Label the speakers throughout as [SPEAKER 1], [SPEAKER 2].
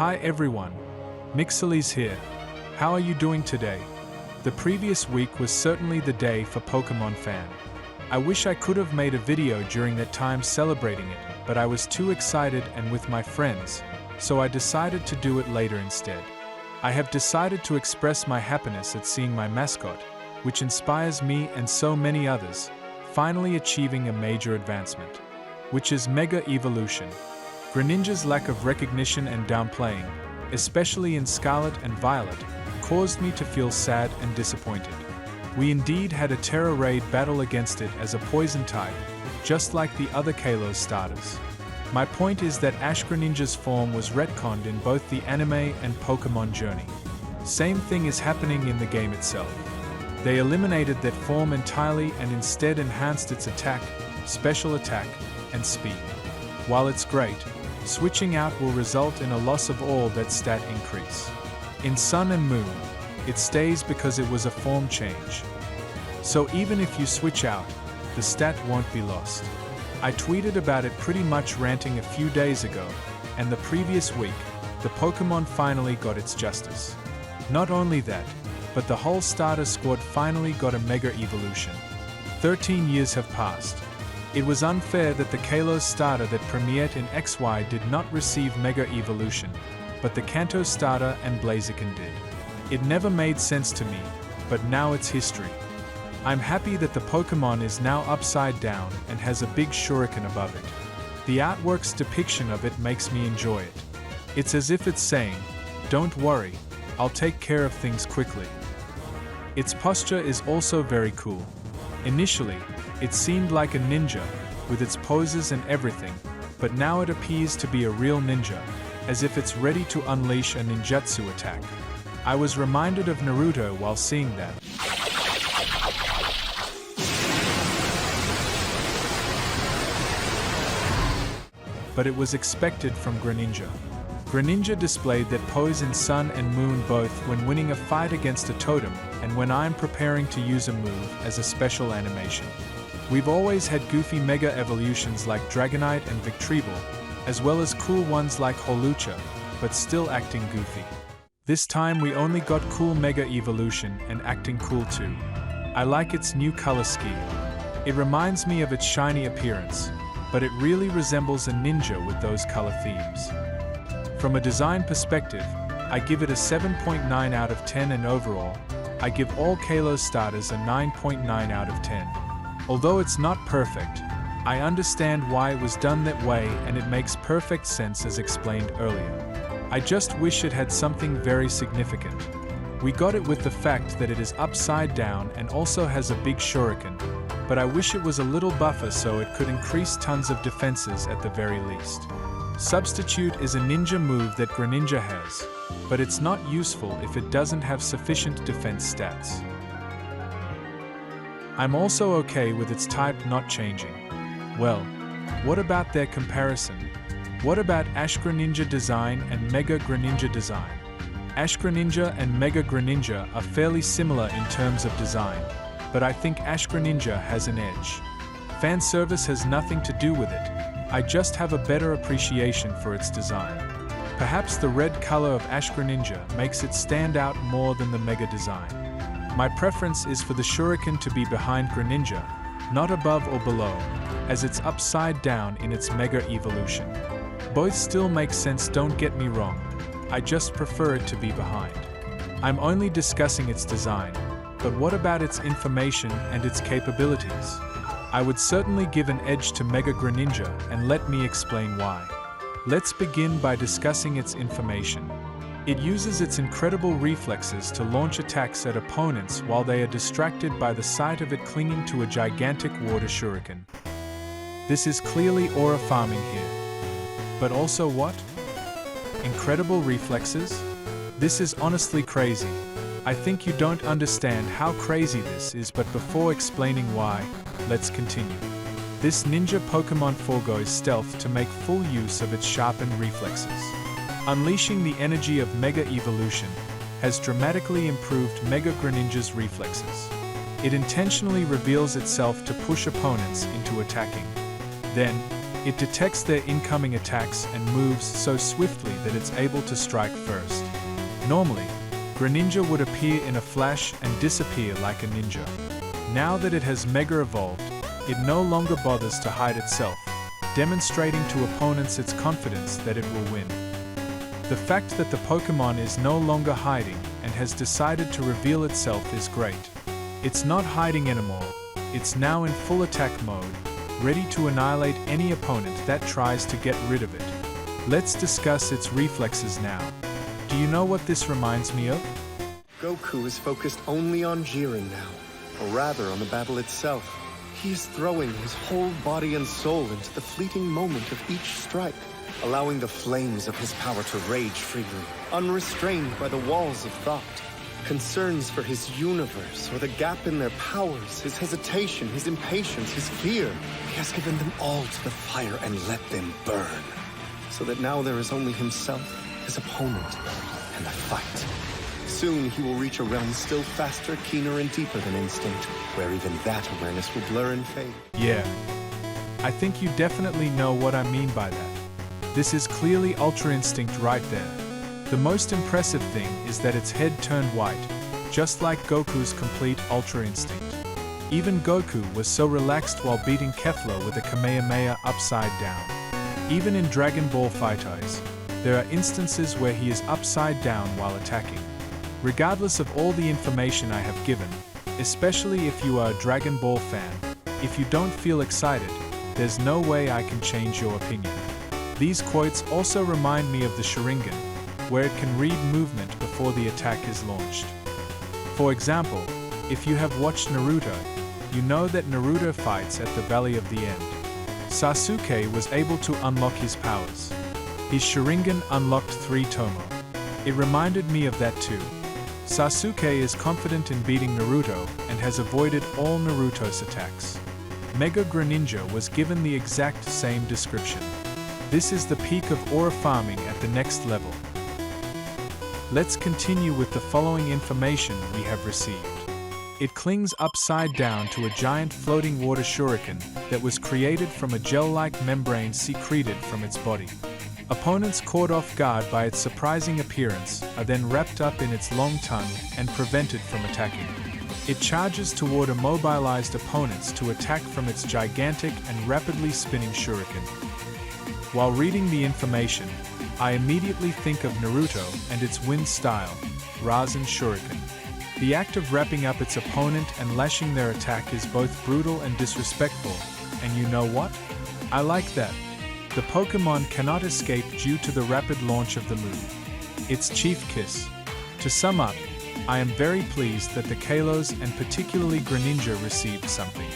[SPEAKER 1] Hi everyone, Mixelys here. How are you doing today? The previous week was certainly the day for Pokemon fan. I wish I could have made a video during that time celebrating it, but I was too excited and with my friends, so I decided to do it later instead. I have decided to express my happiness at seeing my mascot, which inspires me and so many others, finally achieving a major advancement, which is Mega Evolution. Greninja's lack of recognition and downplaying, especially in Scarlet and Violet, caused me to feel sad and disappointed. We indeed had a Terra Raid battle against it as a poison type, just like the other Kalos starters. My point is that Ash Greninja's form was retconned in both the anime and Pokemon Journey. Same thing is happening in the game itself. They eliminated that form entirely and instead enhanced its attack, special attack, and speed. While it's great, switching out will result in a loss of all that stat increase. In Sun and Moon, it stays because it was a form change. So even if you switch out, the stat won't be lost. I tweeted about it pretty much ranting a few days ago, and the previous week, the Pokemon finally got its justice. Not only that, but the whole starter squad finally got a Mega Evolution. 13 years have passed. It was unfair that the Kalos starter that premiered in XY did not receive Mega Evolution, but the Kanto starter and Blaziken did. It never made sense to me, but now it's history. I'm happy that the Pokemon is now upside down and has a big shuriken above it. The artwork's depiction of it makes me enjoy it. It's as if it's saying, "Don't worry, I'll take care of things quickly." Its posture is also very cool. Initially, it seemed like a ninja, with its poses and everything, but now it appears to be a real ninja, as if it's ready to unleash a ninjutsu attack. I was reminded of Naruto while seeing that. But it was expected from Greninja. Greninja displayed that pose in Sun and Moon both when winning a fight against a totem and when I'm preparing to use a move as a special animation. We've always had goofy Mega Evolutions like Dragonite and Victreebel, as well as cool ones like Holucha, but still acting goofy. This time we only got cool Mega Evolution and acting cool too. I like its new color scheme. It reminds me of its shiny appearance, but it really resembles a ninja with those color themes. From a design perspective, I give it a 7.9 out of 10 and overall, I give all Kalos starters a 9.9 out of 10. Although it's not perfect, I understand why it was done that way and it makes perfect sense as explained earlier. I just wish it had something very significant. We got it with the fact that it is upside down and also has a big shuriken, but I wish it was a little buffer so it could increase tons of defenses at the very least. Substitute is a ninja move that Greninja has, but it's not useful if it doesn't have sufficient defense stats. I'm also okay with its type not changing. Well, what about their comparison? What about Ash Greninja design and Mega Greninja design? Ash Greninja and Mega Greninja are fairly similar in terms of design, but I think Ash Greninja has an edge. Fan service has nothing to do with it. I just have a better appreciation for its design. Perhaps the red color of Ash Greninja makes it stand out more than the Mega design. My preference is for the shuriken to be behind Greninja, not above or below, as it's upside down in its Mega Evolution. Both still make sense, don't get me wrong. I just prefer it to be behind. I'm only discussing its design, but what about its information and its capabilities? I would certainly give an edge to Mega Greninja, and let me explain why. Let's begin by discussing its information. It uses its incredible reflexes to launch attacks at opponents while they are distracted by the sight of it clinging to a gigantic water shuriken. This is clearly aura farming here. But also what? Incredible reflexes? This is honestly crazy. I think you don't understand how crazy this is, but before explaining why, let's continue. This ninja Pokemon forgoes stealth to make full use of its sharpened reflexes. Unleashing the energy of Mega Evolution has dramatically improved Mega Greninja's reflexes. It intentionally reveals itself to push opponents into attacking. Then, It detects their incoming attacks and moves so swiftly that it's able to strike first. Normally, Greninja would appear in a flash and disappear like a ninja. Now that it has Mega evolved, it no longer bothers to hide itself, demonstrating to opponents its confidence that it will win. The fact that the Pokémon is no longer hiding and has decided to reveal itself is great. It's not hiding anymore, it's now in full attack mode, ready to annihilate any opponent that tries to get rid of it. Let's discuss its reflexes now. Do you know what this reminds me of?
[SPEAKER 2] Goku is focused only on Jiren now, or rather on the battle itself. He is throwing his whole body and soul into the fleeting moment of each strike, allowing the flames of his power to rage freely, unrestrained by the walls of thought. Concerns for his universe, or the gap in their powers, his hesitation, his impatience, his fear. He has given them all to the fire and let them burn. So that now there is only himself, his opponent, and the fight. Soon he will reach a realm still faster, keener, and deeper than instinct, where even that awareness will blur and fade.
[SPEAKER 1] Yeah. I think you definitely know what I mean by that. This is clearly Ultra Instinct right there. The most impressive thing is that its head turned white, just like Goku's complete Ultra Instinct. Even Goku was so relaxed while beating Kefla with a Kamehameha upside down. Even in Dragon Ball FighterZ, there are instances where he is upside down while attacking. Regardless of all the information I have given, especially if you are a Dragon Ball fan, if you don't feel excited, there's no way I can change your opinion. These quotes also remind me of the Sharingan, where it can read movement before the attack is launched. For example, if you have watched Naruto, you know that Naruto fights at the Valley of the End. Sasuke was able to unlock his powers. His Sharingan unlocked 3 Tomo. It reminded me of that too. Sasuke is confident in beating Naruto and has avoided all Naruto's attacks. Mega Greninja was given the exact same description. This is the peak of aura farming at the next level. Let's continue with the following information we have received. It clings upside down to a giant floating water shuriken that was created from a gel-like membrane secreted from its body. Opponents caught off guard by its surprising appearance are then wrapped up in its long tongue and prevented from attacking. It charges toward immobilized opponents to attack from its gigantic and rapidly spinning shuriken. While reading the information, I immediately think of Naruto and its wind style, Rasen Shuriken. The act of wrapping up its opponent and lashing their attack is both brutal and disrespectful, and you know what? I like that. The Pokémon cannot escape due to the rapid launch of the move. Its chief kiss. To sum up, I am very pleased that the Kalos and particularly Greninja received something.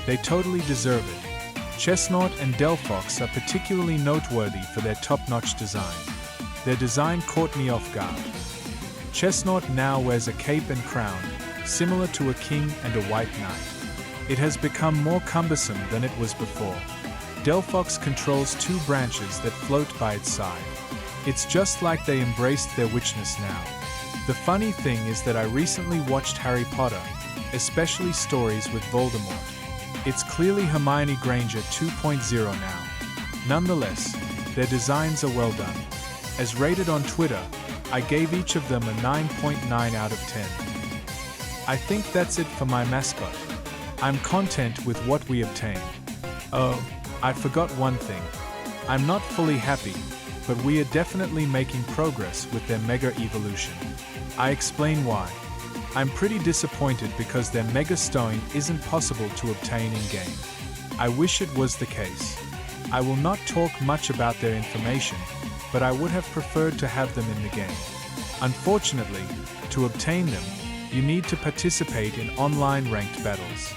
[SPEAKER 1] They totally deserve it. Chestnut and Delphox are particularly noteworthy for their top-notch design. Their design caught me off guard. Chestnut now wears a cape and crown, similar to a king and a white knight. It has become more cumbersome than it was before. Delphox controls 2 branches that float by its side. It's just like they embraced their witchness now. The funny thing is that I recently watched Harry Potter, especially stories with Voldemort. It's clearly Hermione Granger 2.0 now. Nonetheless, their designs are well done. As rated on Twitter, I gave each of them a 9.9 out of 10. I think that's it for my mascot. I'm content with what we obtained. Oh, I forgot one thing. I'm not fully happy, but we are definitely making progress with their Mega Evolution. I explain why. I'm pretty disappointed because their Mega Stone isn't possible to obtain in-game. I wish it was the case. I will not talk much about their information, but I would have preferred to have them in the game. Unfortunately, to obtain them, you need to participate in online ranked battles.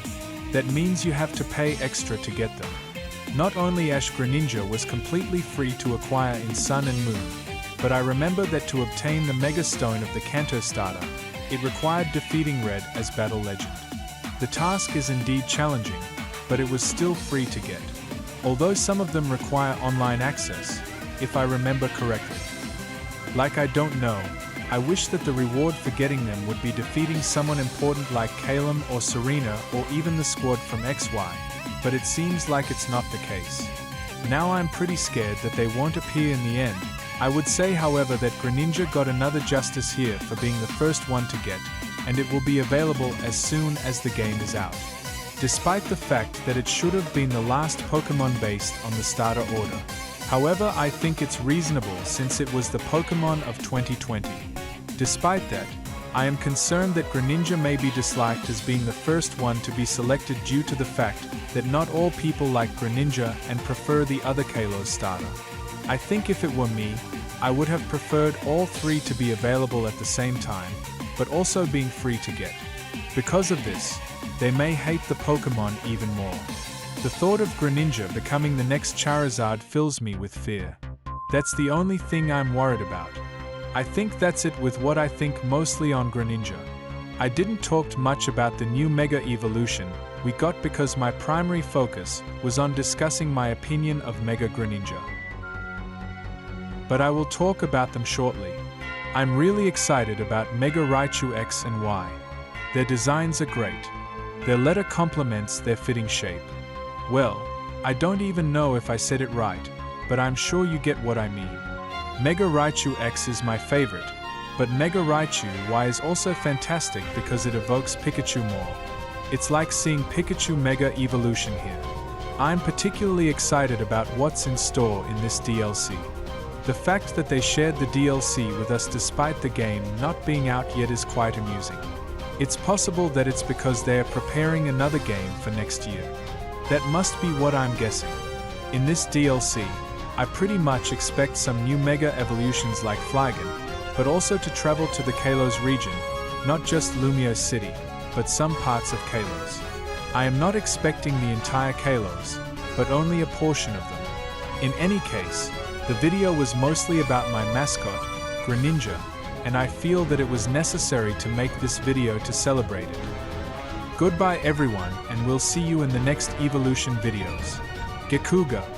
[SPEAKER 1] That means you have to pay extra to get them. Not only Ash Greninja was completely free to acquire in Sun and Moon, but I remember that to obtain the Mega Stone of the Kanto starter, it required defeating Red as Battle Legend. The task is indeed challenging, but it was still free to get. Although some of them require online access, if I remember correctly. Like I don't know, I wish that the reward for getting them would be defeating someone important like Calum or Serena or even the squad from XY, but it seems like it's not the case. Now I'm pretty scared that they won't appear in the end. I would say, however, that Greninja got another justice here for being the first one to get, and it will be available as soon as the game is out. Despite the fact that it should have been the last Pokemon based on the starter order. However, I think it's reasonable since it was the Pokemon of 2020. Despite that, I am concerned that Greninja may be disliked as being the first one to be selected due to the fact that not all people like Greninja and prefer the other Kalos starter. I think if it were me, I would have preferred all three to be available at the same time, but also being free to get. Because of this, they may hate the Pokemon even more. The thought of Greninja becoming the next Charizard fills me with fear. That's the only thing I'm worried about. I think that's it with what I think mostly on Greninja. I didn't talk much about the new Mega Evolution we got because my primary focus was on discussing my opinion of Mega Greninja. But I will talk about them shortly. I'm really excited about Mega Raichu X and Y. Their designs are great. Their letter complements their fitting shape. Well, I don't even know if I said it right, but I'm sure you get what I mean. Mega Raichu X is my favorite, but Mega Raichu Y is also fantastic because it evokes Pikachu more. It's like seeing Pikachu Mega Evolution here. I'm particularly excited about what's in store in this DLC. The fact that they shared the DLC with us despite the game not being out yet is quite amusing. It's possible that it's because they are preparing another game for next year. That must be what I'm guessing. In this DLC, I pretty much expect some new Mega Evolutions like Flygon, but also to travel to the Kalos region, not just Lumio City, but some parts of Kalos. I am not expecting the entire Kalos, but only a portion of them. In any case, the video was mostly about my mascot, Greninja, and I feel that it was necessary to make this video to celebrate it. Goodbye everyone, and we'll see you in the next evolution videos. Gekuga.